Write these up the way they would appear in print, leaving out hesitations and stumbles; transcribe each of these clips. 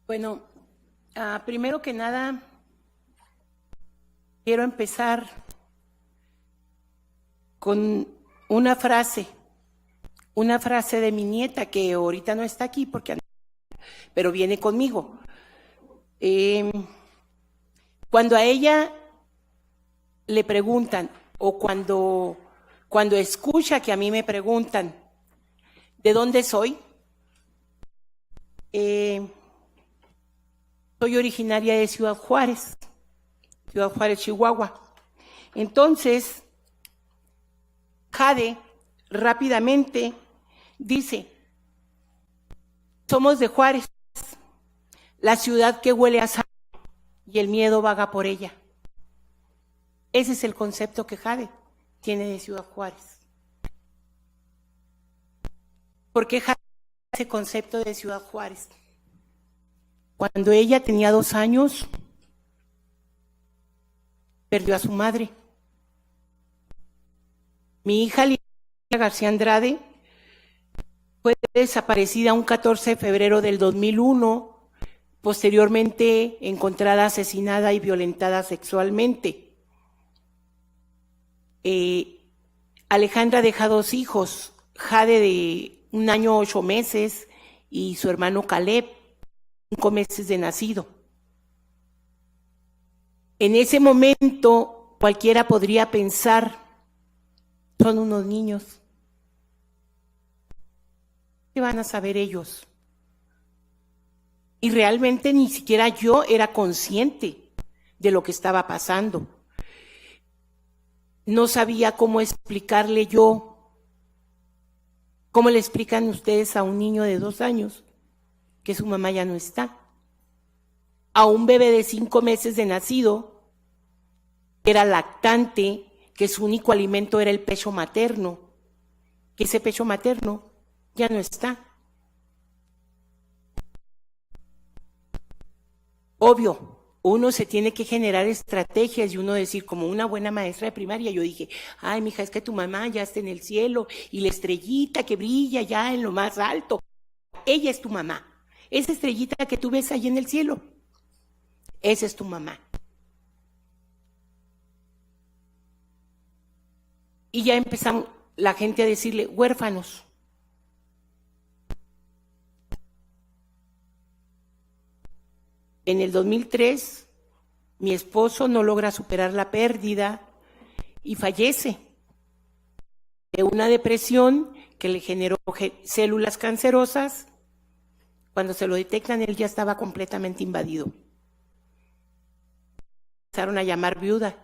Bueno, primero que nada, quiero empezar con una frase de mi nieta que ahorita no está aquí pero viene conmigo. Cuando a ella le preguntan o cuando escucha que a mí me preguntan ¿de dónde soy? Soy originaria de Ciudad Juárez, Chihuahua. Entonces, Jade rápidamente dice, somos de Juárez, la ciudad que huele a sangre y el miedo vaga por ella. Ese es el concepto que Jade tiene de Ciudad Juárez. ¿Por qué Jade tiene ese concepto de Ciudad Juárez? Cuando ella tenía 2 años, perdió a su madre. Mi hija Liliana García Andrade fue desaparecida un 14 de febrero del 2001, posteriormente encontrada asesinada y violentada sexualmente. Alejandra deja 2 hijos, Jade de 1 año 8 meses y su hermano Caleb, 5 meses de nacido. En ese momento cualquiera podría pensar, son unos niños. ¿Qué van a saber ellos? Y realmente ni siquiera yo era consciente de lo que estaba pasando. No sabía cómo explicarle yo. ¿Cómo le explican ustedes a un niño de 2 años que su mamá ya no está? A un bebé de 5 meses de nacido, que era lactante, que su único alimento era el pecho materno, que ese pecho materno ya no está. Obvio, uno se tiene que generar estrategias y uno decir, como una buena maestra de primaria, yo dije, ay, mija, es que tu mamá ya está en el cielo y la estrellita que brilla ya en lo más alto, ella es tu mamá. Esa estrellita que tú ves ahí en el cielo, esa es tu mamá. Y ya empezamos la gente a decirle, huérfanos. En el 2003, mi esposo no logra superar la pérdida y fallece de una depresión que le generó células cancerosas. Cuando se lo detectan, él ya estaba completamente invadido. Empezaron a llamar viuda.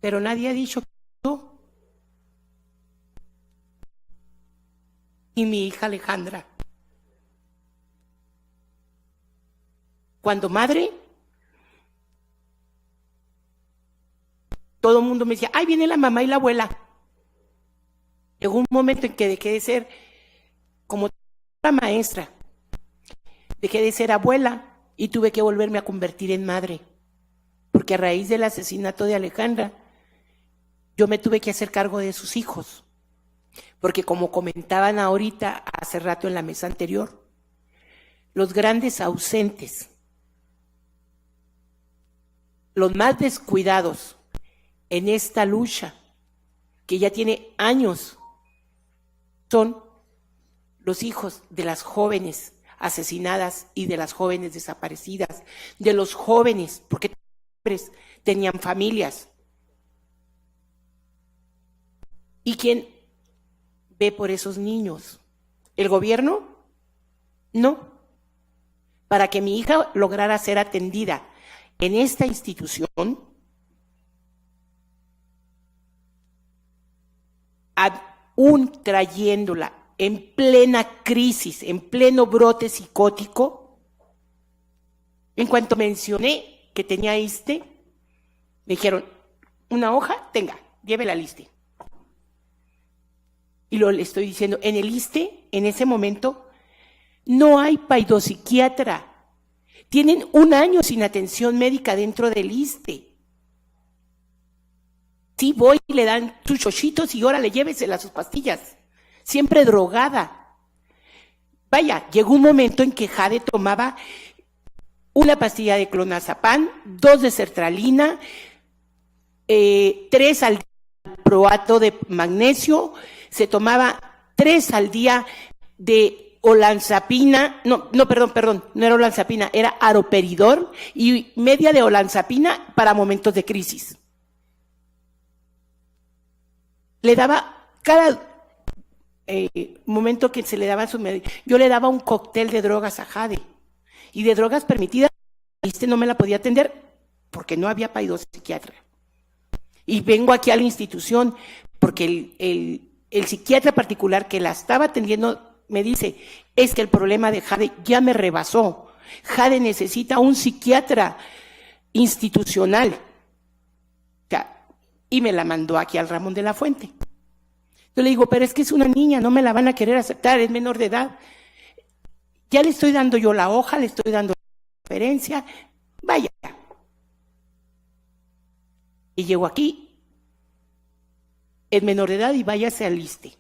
Pero nadie ha dicho que yo. Y mi hija Alejandra. Cuando madre, todo el mundo me decía, ay, viene la mamá y la abuela. Llegó un momento en que dejé de ser como la maestra, dejé de ser abuela y tuve que volverme a convertir en madre, porque a raíz del asesinato de Alejandra, yo me tuve que hacer cargo de sus hijos, porque como comentaban ahorita, hace rato en la mesa anterior, los grandes ausentes, los más descuidados en esta lucha, que ya tiene años, son los hijos de las jóvenes asesinadas y de las jóvenes desaparecidas, de los jóvenes, porque hombres tenían familias. ¿Y quién ve por esos niños? ¿El gobierno? No. Para que mi hija lograra ser atendida en esta institución, aún trayéndola en plena crisis, en pleno brote psicótico, en cuanto mencioné que tenía ISSSTE, me dijeron, una hoja, tenga, llévela al ISSSTE. Y le estoy diciendo, en el ISSSTE, en ese momento, no hay paidopsiquiatra. Tienen 1 año sin atención médica dentro del ISSSTE. Sí, voy y le dan sus chochitos y órale, llévesela sus pastillas. Siempre drogada. Vaya, llegó un momento en que Jade tomaba una pastilla de clonazepam, 2 de sertralina, 3 al día de proato de magnesio, se tomaba 3 al día de olanzapina, no, no era olanzapina, era aroperidol y media de olanzapina para momentos de crisis. Le daba cada momento que se le daba su yo le daba un cóctel de drogas a Jade y de drogas permitidas, no me la podía atender porque no había para ir a psiquiatra. Y vengo aquí a la institución porque el psiquiatra particular que la estaba atendiendo me dice, es que el problema de Jade ya me rebasó. Jade necesita un psiquiatra institucional. Y me la mandó aquí al Ramón de la Fuente. Yo le digo, pero es que es una niña, no me la van a querer aceptar, es menor de edad. Ya le estoy dando yo la hoja, le estoy dando la referencia, vaya. Y llego aquí, es menor de edad y váyase al ISSSTE.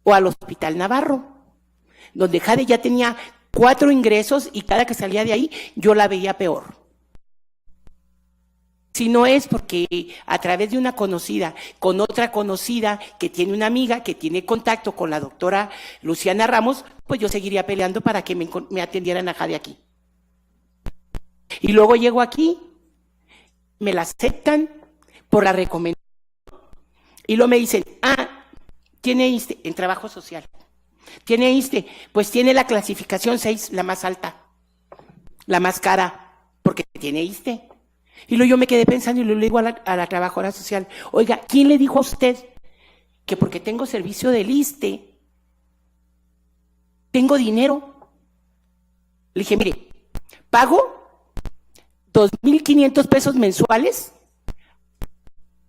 O al Hospital Navarro, donde Jade ya tenía 4 ingresos y cada que salía de ahí yo la veía peor. Si no es porque a través de una conocida, con otra conocida que tiene una amiga que tiene contacto con la doctora Luciana Ramos, pues yo seguiría peleando para que me atendieran a Jade aquí. Y luego llego aquí, me la aceptan por la recomendación y luego me dicen, tiene ISSSTE en trabajo social. Tiene ISSSTE, pues tiene la clasificación 6, la más alta, la más cara, porque tiene ISSSTE. Y luego yo me quedé pensando y le digo a la trabajadora social, oiga, ¿quién le dijo a usted que porque tengo servicio del ISSSTE, tengo dinero? Le dije, mire, pago 2,500 pesos mensuales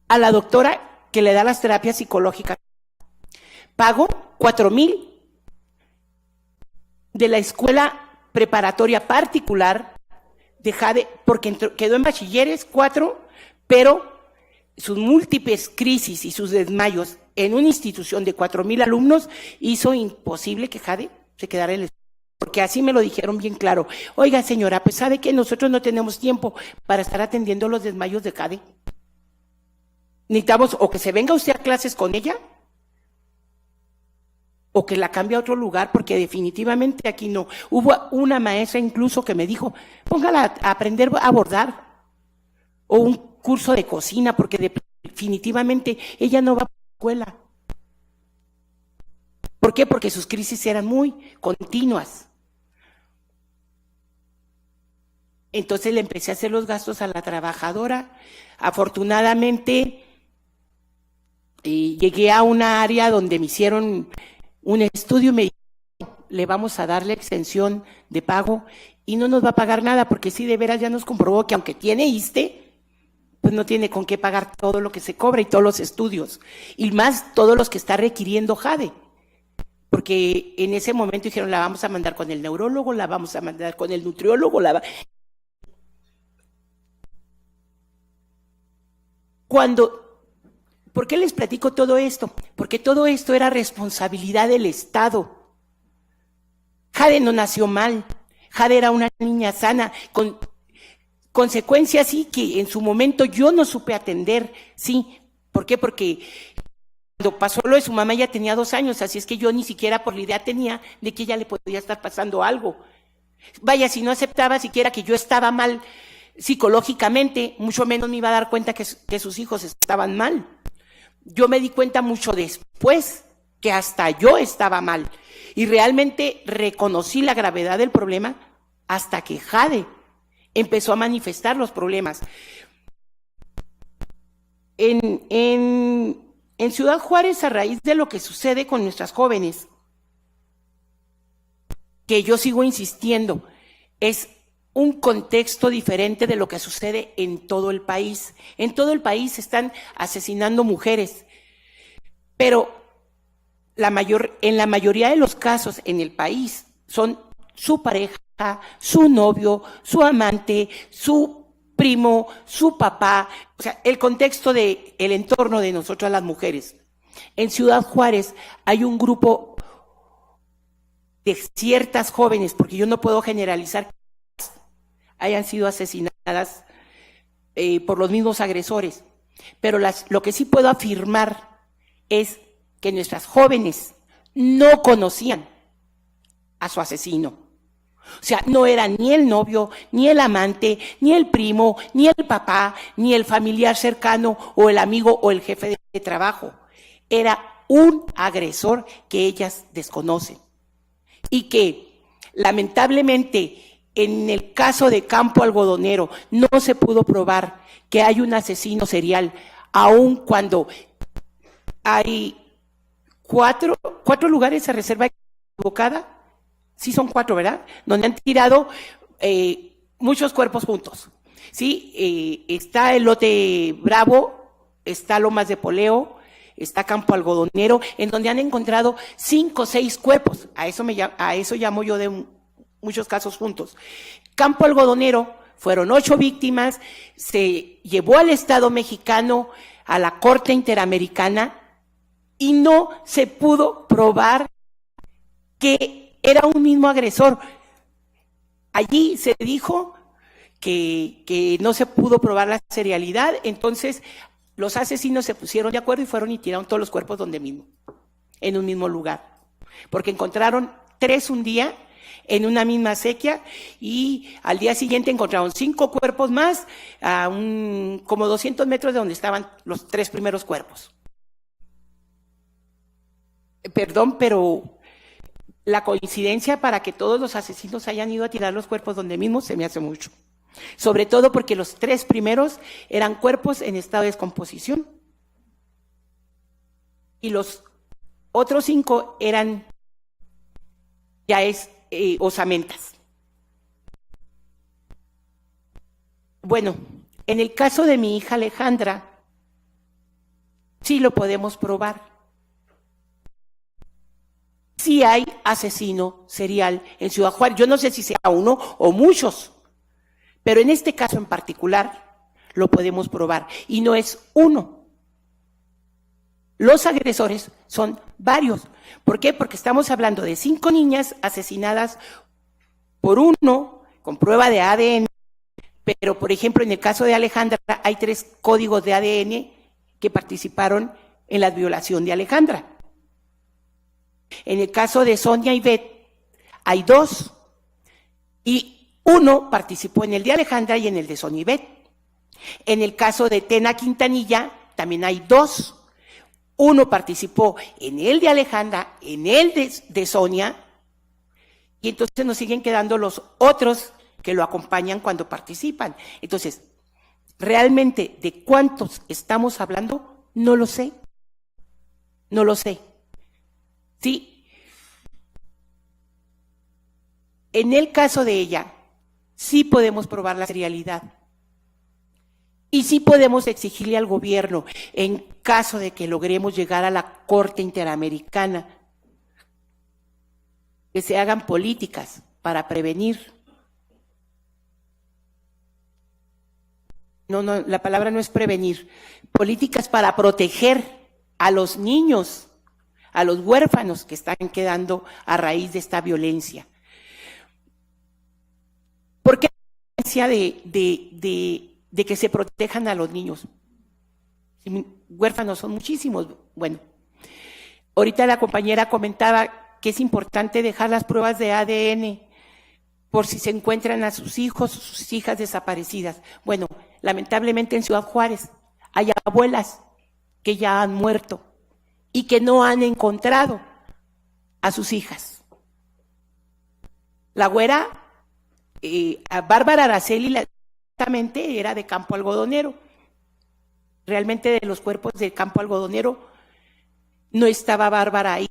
a la doctora que le da las terapias psicológicas. Pago 4,000 de la escuela preparatoria particular de Jade, porque quedó en bachilleres 4, pero sus múltiples crisis y sus desmayos en una institución de 4,000 alumnos hizo imposible que Jade se quedara en la escuela. Porque así me lo dijeron bien claro. Oiga, señora, pues sabe que nosotros no tenemos tiempo para estar atendiendo los desmayos de Jade. Necesitamos o que se venga usted a clases con ella, o que la cambie a otro lugar, porque definitivamente aquí no. Hubo una maestra incluso que me dijo, póngala a aprender a bordar, o un curso de cocina, porque definitivamente ella no va a la escuela. ¿Por qué? Porque sus crisis eran muy continuas. Entonces le empecé a hacer los gastos a la trabajadora. Afortunadamente, llegué a una área donde me hicieron un estudio y me dijo, le vamos a dar la exención de pago y no nos va a pagar nada, porque sí, de veras ya nos comprobó que aunque tiene ISSSTE, pues no tiene con qué pagar todo lo que se cobra y todos los estudios, y más todos los que está requiriendo Jade, porque en ese momento dijeron, la vamos a mandar con el neurólogo, la vamos a mandar con el nutriólogo, ¿Por qué les platico todo esto? Porque todo esto era responsabilidad del Estado. Jade no nació mal. Jade era una niña sana, con consecuencias sí que en su momento yo no supe atender, sí. ¿Por qué? Porque cuando pasó lo de su mamá ella tenía 2 años, así es que yo ni siquiera por la idea tenía de que ella le podía estar pasando algo. Vaya, si no aceptaba siquiera que yo estaba mal psicológicamente, mucho menos me iba a dar cuenta que sus hijos estaban mal. Yo me di cuenta mucho después que hasta yo estaba mal y realmente reconocí la gravedad del problema hasta que Jade empezó a manifestar los problemas. En Ciudad Juárez, a raíz de lo que sucede con nuestras jóvenes, que yo sigo insistiendo, es un contexto diferente de lo que sucede en todo el país. En todo el país se están asesinando mujeres, pero en la mayoría de los casos en el país son su pareja, su novio, su amante, su primo, su papá, o sea, el contexto el entorno de nosotras las mujeres. En Ciudad Juárez hay un grupo de ciertas jóvenes, porque yo no puedo generalizar que hayan sido asesinadas por los mismos agresores, pero lo que sí puedo afirmar es que nuestras jóvenes no conocían a su asesino. O sea, no era ni el novio, ni el amante, ni el primo, ni el papá, ni el familiar cercano, o el amigo, o el jefe de trabajo. Era un agresor que ellas desconocen. Y que, lamentablemente, en el caso de Campo Algodonero, no se pudo probar que hay un asesino serial, aun cuando hay cuatro lugares a reserva equivocada. Sí son 4, ¿verdad? Donde han tirado muchos cuerpos juntos. Sí, está el lote Bravo, está Lomas de Poleo, está Campo Algodonero, en donde han encontrado 5 o 6 cuerpos. A eso llamo yo de muchos casos juntos. Campo Algodonero fueron 8 víctimas, se llevó al Estado mexicano a la Corte Interamericana y no se pudo probar que era un mismo agresor. Allí se dijo que no se pudo probar la serialidad, entonces los asesinos se pusieron de acuerdo y fueron y tiraron todos los cuerpos donde mismo, en un mismo lugar, porque encontraron 3 un día en una misma acequia y al día siguiente encontraron 5 cuerpos más a como 200 metros de donde estaban los 3 primeros cuerpos. Perdón, pero la coincidencia para que todos los asesinos hayan ido a tirar los cuerpos donde mismo se me hace mucho. Sobre todo porque los 3 primeros eran cuerpos en estado de descomposición. Y los otros 5 eran osamentas. Bueno, en el caso de mi hija Alejandra, sí lo podemos probar. Sí hay asesino serial en Ciudad Juárez. Yo no sé si sea uno o muchos, pero en este caso en particular lo podemos probar. Y no es uno. Los agresores son varios. ¿Por qué? Porque estamos hablando de 5 niñas asesinadas por uno con prueba de ADN, pero por ejemplo en el caso de Alejandra hay 3 códigos de ADN que participaron en la violación de Alejandra. En el caso de Sonia y Beth hay 2 y 1 participó en el de Alejandra y en el de Sonia y Beth. En el caso de Tena Quintanilla también hay 2. 1 participó en el de Alejandra, en el de Sonia, y entonces nos siguen quedando los otros que lo acompañan cuando participan. Entonces, realmente, ¿de cuántos estamos hablando? No lo sé. No lo sé. Sí. En el caso de ella, sí podemos probar la serialidad. Y sí podemos exigirle al gobierno, en caso de que logremos llegar a la Corte Interamericana, que se hagan políticas para prevenir. No, la palabra no es prevenir. Políticas para proteger a los niños, a los huérfanos que están quedando a raíz de esta violencia. ¿Por qué la violencia de que se protejan a los niños? Huérfanos son muchísimos. Bueno, ahorita la compañera comentaba que es importante dejar las pruebas de ADN por si se encuentran a sus hijos o sus hijas desaparecidas. Bueno, lamentablemente en Ciudad Juárez hay abuelas que ya han muerto y que no han encontrado a sus hijas. La güera, a Bárbara Araceli, exactamente era de Campo Algodonero. Realmente de los cuerpos de Campo Algodonero no estaba Bárbara ahí.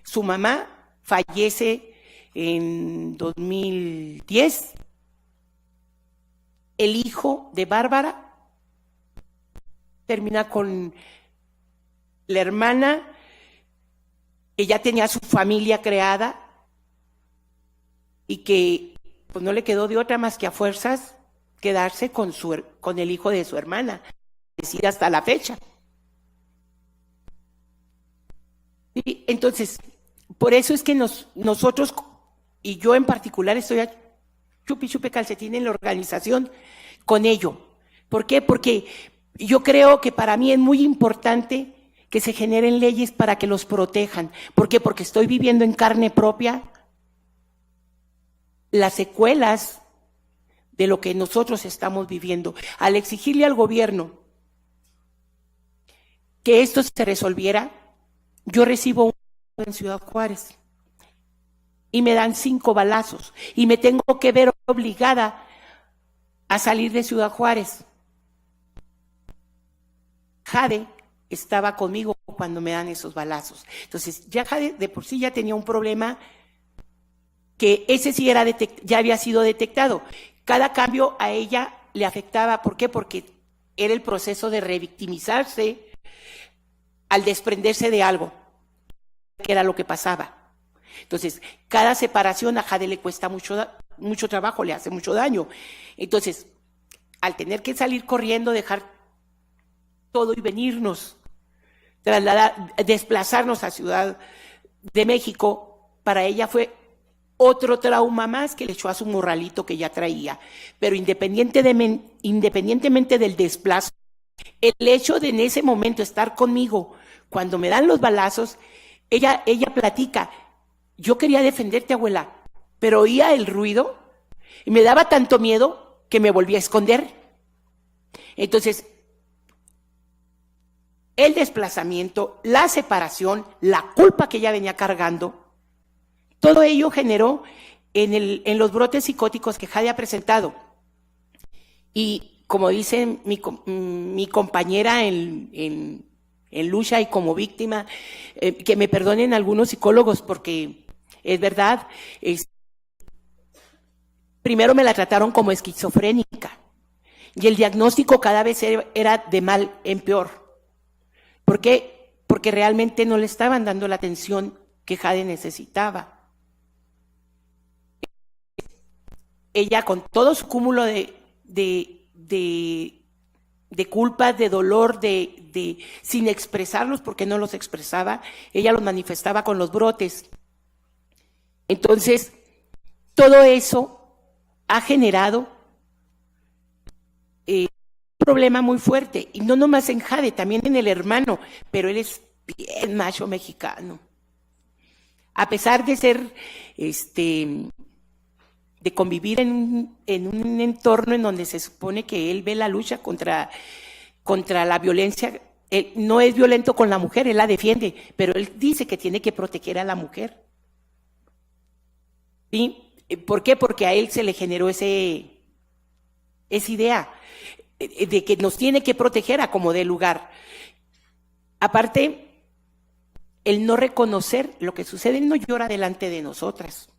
Su mamá fallece en 2010. El hijo de Bárbara termina con la hermana, que ya tenía su familia creada y que pues no le quedó de otra más que a fuerzas quedarse con el hijo de su hermana, es decir, hasta la fecha. Y entonces, Por eso es que nosotros, y yo en particular, estoy a chupi calcetín en la organización con ello. ¿Por qué? Porque yo creo que para mí es muy importante que se generen leyes para que los protejan. ¿Por qué? Porque estoy viviendo en carne propia las secuelas de lo que nosotros estamos viviendo. Al exigirle al gobierno que esto se resolviera, yo recibo un en Ciudad Juárez y me dan 5 balazos y me tengo que ver obligada a salir de Ciudad Juárez. Jade estaba conmigo cuando me dan esos balazos. Entonces, ya Jade de por sí ya tenía un problema que ese sí era ya había sido detectado. Cada cambio a ella le afectaba. ¿Por qué? Porque era el proceso de revictimizarse al desprenderse de algo, que era lo que pasaba. Entonces, cada separación a Jade le cuesta mucho trabajo, le hace mucho daño. Entonces, al tener que salir corriendo, dejar todo y venirnos, desplazarnos a Ciudad de México, para ella fue otro trauma más que le echó a su morralito que ya traía. Pero independientemente del desplazo, el hecho de en ese momento estar conmigo, cuando me dan los balazos, ella platica, yo quería defenderte, abuela, pero oía el ruido y me daba tanto miedo que me volví a esconder. Entonces, el desplazamiento, la separación, la culpa que ella venía cargando, todo ello generó en los brotes psicóticos que Jade ha presentado. Y como dice mi compañera en lucha y como víctima, que me perdonen algunos psicólogos porque es verdad, primero me la trataron como esquizofrénica y el diagnóstico cada vez era de mal en peor. ¿Por qué? Porque realmente no le estaban dando la atención que Jade necesitaba. Ella, con todo su cúmulo de culpas, de dolor, sin expresarlos porque no los expresaba, ella los manifestaba con los brotes. Entonces, todo eso ha generado un problema muy fuerte, y no nomás en Jade, también en el hermano, pero él es bien macho mexicano. A pesar de ser, de convivir en un entorno en donde se supone que él ve la lucha contra la violencia, él no es violento con la mujer, él la defiende, pero él dice que tiene que proteger a la mujer. ¿Sí? ¿Por qué? Porque a él se le generó esa idea de que nos tiene que proteger a como dé lugar. Aparte, el no reconocer lo que sucede, él no llora delante de nosotras.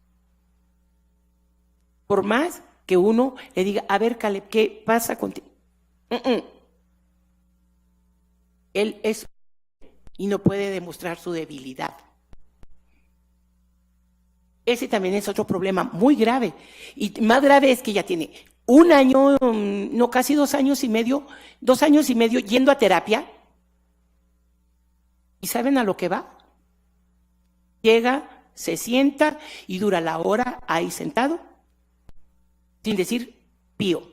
Por más que uno le diga, a ver, Caleb, ¿qué pasa contigo? Él es y no puede demostrar su debilidad. Ese también es otro problema muy grave. Y más grave es que ya tiene 1 año, no, casi 2 años y medio, 2 años y medio yendo a terapia. ¿Y saben a lo que va? Llega, se sienta y dura la hora ahí sentado, sin decir pío.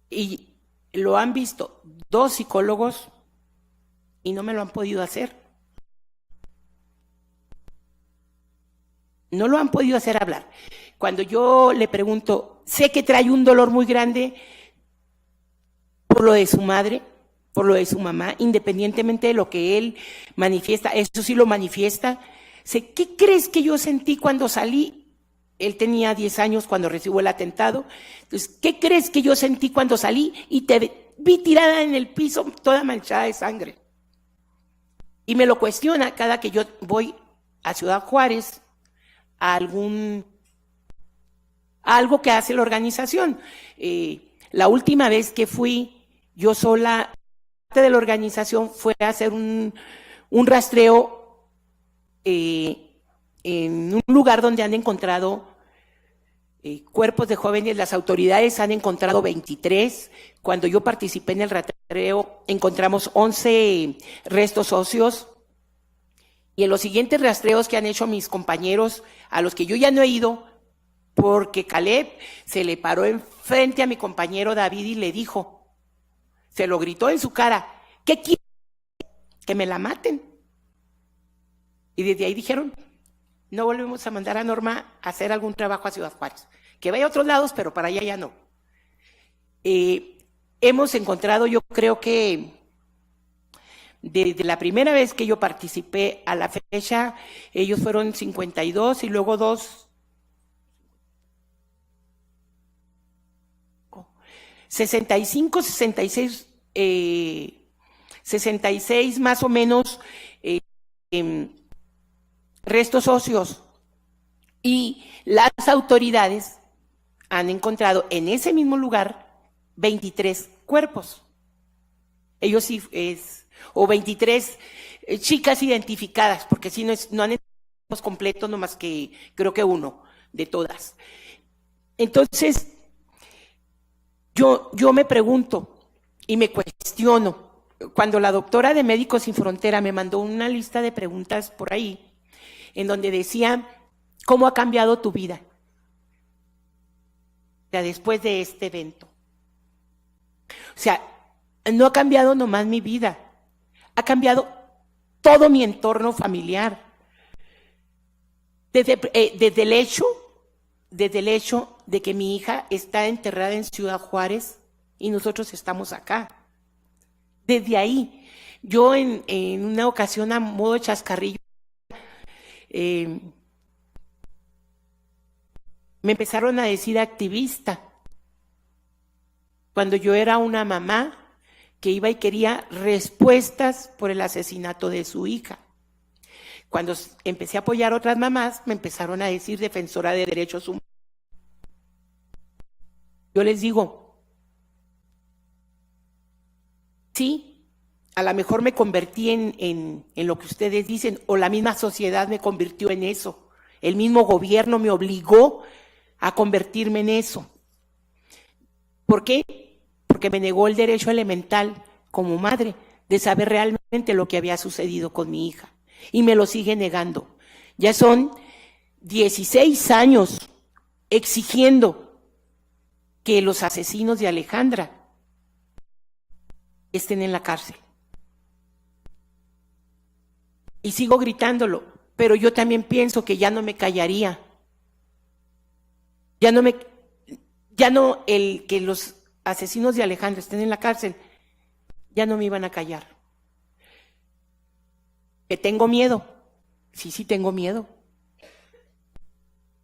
Y lo han visto 2 psicólogos y no me lo han podido hacer. No lo han podido hacer hablar. Cuando yo le pregunto, sé que trae un dolor muy grande por lo de su madre, por lo de su mamá, independientemente de lo que él manifiesta, eso sí lo manifiesta. Sé, ¿qué crees que yo sentí cuando salí? Él tenía 10 años cuando recibió el atentado. Entonces, ¿qué crees que yo sentí cuando salí y te vi tirada en el piso toda manchada de sangre? Y me lo cuestiona cada que yo voy a Ciudad Juárez a algo que hace la organización. La última vez que fui yo sola, parte de la organización fue a hacer un rastreo en un lugar donde han encontrado cuerpos de jóvenes. Las autoridades han encontrado 23. Cuando yo participé en el rastreo, encontramos 11 restos óseos Y en los siguientes rastreos que han hecho mis compañeros, a los que yo ya no he ido, porque Caleb se le paró enfrente a mi compañero David y le dijo, se lo gritó en su cara, ¿qué quiere? Que me la maten. Y desde ahí dijeron, no volvemos a mandar a Norma a hacer algún trabajo a Ciudad Juárez. Que vaya a otros lados, pero para allá ya no. Hemos encontrado, yo creo que desde la primera vez que yo participé a la fecha, ellos fueron 52 y luego 65, 66, 66 más o menos restos óseos. Y las autoridades han encontrado en ese mismo lugar 23 cuerpos. Ellos sí o 23 chicas identificadas, porque sí no han hecho completo, no más que creo que uno de todas. Entonces, yo me pregunto y me cuestiono, cuando la doctora de Médicos Sin Frontera me mandó una lista de preguntas por ahí, en donde decía, ¿cómo ha cambiado tu vida? O sea, después de este evento. O sea, no ha cambiado nomás mi vida, ha cambiado todo mi entorno familiar. Desde el hecho de que mi hija está enterrada en Ciudad Juárez y nosotros estamos acá. Desde ahí, yo en una ocasión a modo de chascarrillo, me empezaron a decir activista, cuando yo era una mamá que iba y quería respuestas por el asesinato de su hija. Cuando empecé a apoyar a otras mamás, me empezaron a decir defensora de derechos humanos. Yo les digo, sí, a lo mejor me convertí en lo que ustedes dicen, o la misma sociedad me convirtió en eso. El mismo gobierno me obligó a convertirme en eso. ¿Por qué? Porque me negó el derecho elemental como madre de saber realmente lo que había sucedido con mi hija. Y me lo sigue negando. Ya son 16 años exigiendo que los asesinos de Alejandra estén en la cárcel. Y sigo gritándolo, pero yo también pienso que ya no me callaría. Ya no el que los asesinos de Alejandra estén en la cárcel, ya no me iban a callar. Que tengo miedo, sí tengo miedo.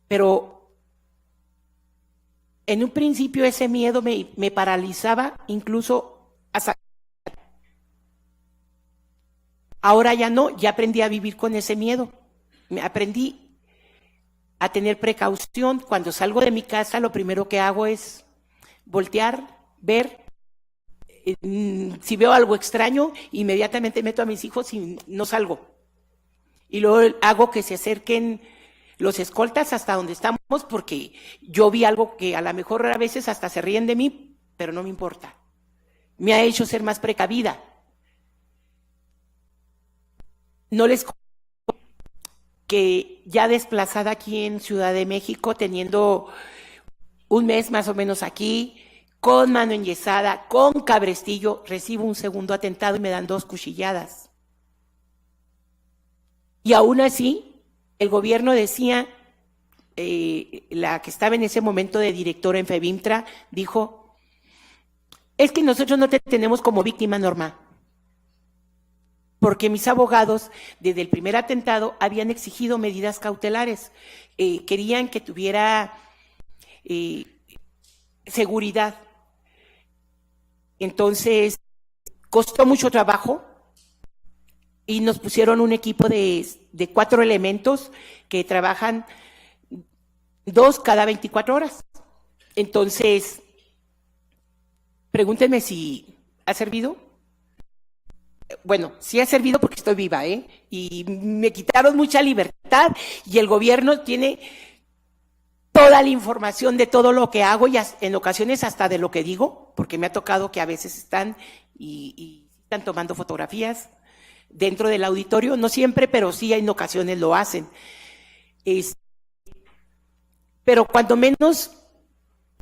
Pero en un principio ese miedo me paralizaba incluso hasta... Ahora ya no, ya aprendí a vivir con ese miedo. Aprendí a tener precaución. Cuando salgo de mi casa, lo primero que hago es voltear, ver. Si veo algo extraño, inmediatamente meto a mis hijos y no salgo. Y luego hago que se acerquen los escoltas hasta donde estamos, porque yo vi algo que a lo mejor a veces hasta se ríen de mí, pero no me importa. Me ha hecho ser más precavida. No les que ya desplazada aquí en Ciudad de México, teniendo un mes más o menos aquí, con mano enyesada, con cabrestillo, recibo un segundo atentado y me dan 2 cuchilladas. Y aún así, el gobierno decía, la que estaba en ese momento de directora en FEBIMTRA, dijo, es que nosotros no te tenemos como víctima, Norma, porque mis abogados, desde el primer atentado, habían exigido medidas cautelares. Querían que tuviera seguridad. Entonces, costó mucho trabajo y nos pusieron un equipo de 4 elementos que trabajan 2 cada 24 horas. Entonces, pregúntenme si ha servido. Bueno, sí ha servido porque estoy viva, y me quitaron mucha libertad y el gobierno tiene toda la información de todo lo que hago y en ocasiones hasta de lo que digo, porque me ha tocado que a veces están y están tomando fotografías dentro del auditorio, no siempre, pero sí en ocasiones lo hacen. Pero cuando menos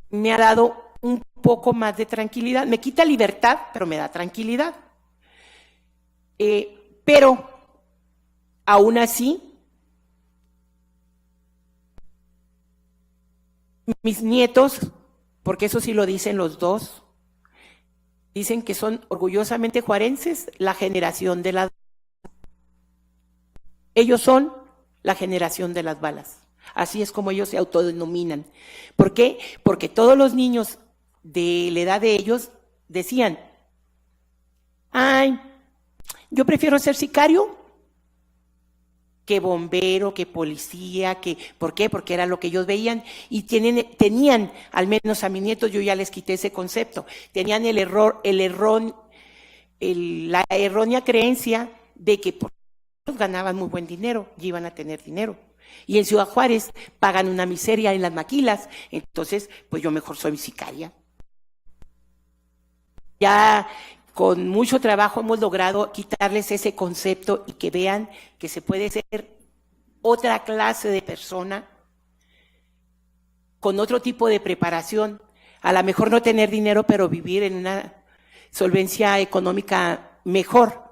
me ha dado un poco más de tranquilidad. Me quita libertad, pero me da tranquilidad. Pero aún así, mis nietos, porque eso sí lo dicen los dos, dicen que son orgullosamente juarenses, la generación de las... Ellos son la generación de las balas. Así es como ellos se autodenominan. ¿Por qué? Porque todos los niños de la edad de ellos decían, ay, yo prefiero ser sicario que bombero, que policía, que... ¿Por qué? Porque era lo que ellos veían y tenían, al menos a mis nietos, yo ya les quité ese concepto, tenían la errónea creencia de que por ganaban muy buen dinero y iban a tener dinero. Y en Ciudad Juárez pagan una miseria en las maquilas, entonces pues yo mejor soy sicaria. Ya con mucho trabajo hemos logrado quitarles ese concepto y que vean que se puede ser otra clase de persona con otro tipo de preparación, a lo mejor no tener dinero, pero vivir en una solvencia económica mejor.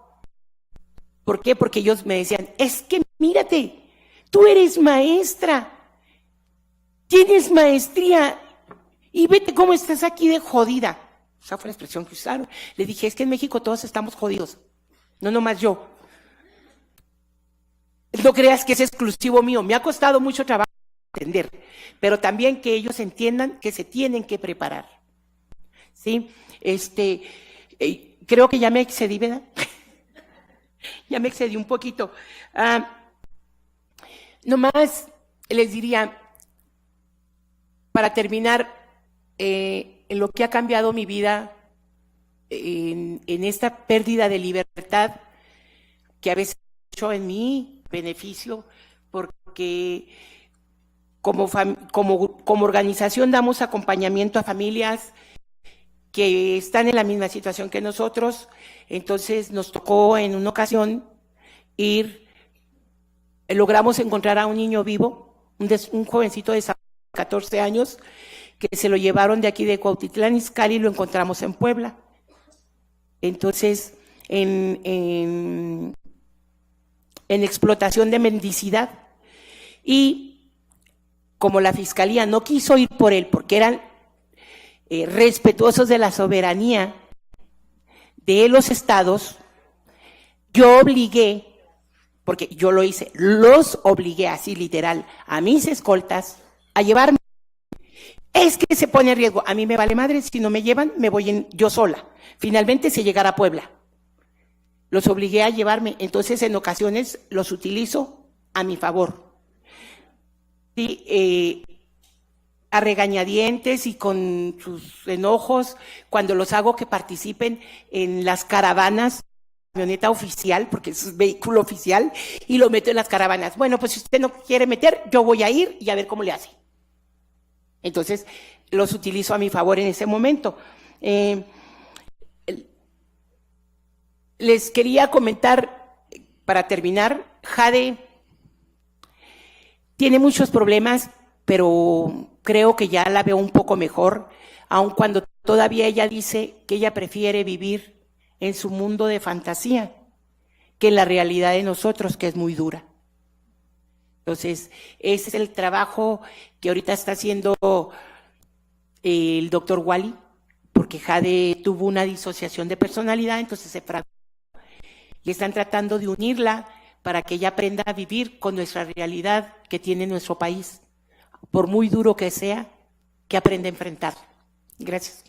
¿Por qué? Porque ellos me decían, es que mírate, tú eres maestra, tienes maestría y vete cómo estás aquí de jodida. Esa fue la expresión que usaron. Le dije, es que en México todos estamos jodidos, no nomás yo. No creas que es exclusivo mío, me ha costado mucho trabajo entender, pero también que ellos entiendan que se tienen que preparar. ¿Sí? Creo que ya me excedí, ¿verdad? Ya me excedí un poquito. Nomás les diría, para terminar, en lo que ha cambiado mi vida, en esta pérdida de libertad, que a veces he hecho en mi beneficio, porque como organización damos acompañamiento a familias que están en la misma situación que nosotros. Entonces nos tocó en una ocasión logramos encontrar a un niño vivo, un jovencito de 14 años, que se lo llevaron de aquí de Cuautitlán Izcalli y lo encontramos en Puebla. Entonces, en explotación de mendicidad. Y como la fiscalía no quiso ir por él porque eran respetuosos de la soberanía de los estados, yo obligué, porque yo lo hice, los obligué así literal a mis escoltas a llevarme. Es que se pone en riesgo, a mí me vale madre, si no me llevan me voy yo sola. Finalmente se llegará a Puebla. Los obligué a llevarme, entonces en ocasiones los utilizo a mi favor. Sí, a regañadientes y con sus enojos, cuando los hago que participen en las caravanas, camioneta oficial, porque es vehículo oficial, y lo meto en las caravanas. Bueno, pues si usted no quiere meter, yo voy a ir y a ver cómo le hace. Entonces, los utilizo a mi favor en ese momento. Les quería comentar, para terminar, Jade tiene muchos problemas, pero creo que ya la veo un poco mejor, aun cuando todavía ella dice que ella prefiere vivir en su mundo de fantasía que en la realidad de nosotros, que es muy dura. Entonces, ese es el trabajo que ahorita está haciendo el doctor Wally, porque Jade tuvo una disociación de personalidad, entonces se fracturó. Y están tratando de unirla para que ella aprenda a vivir con nuestra realidad que tiene nuestro país, por muy duro que sea, que aprenda a enfrentar. Gracias.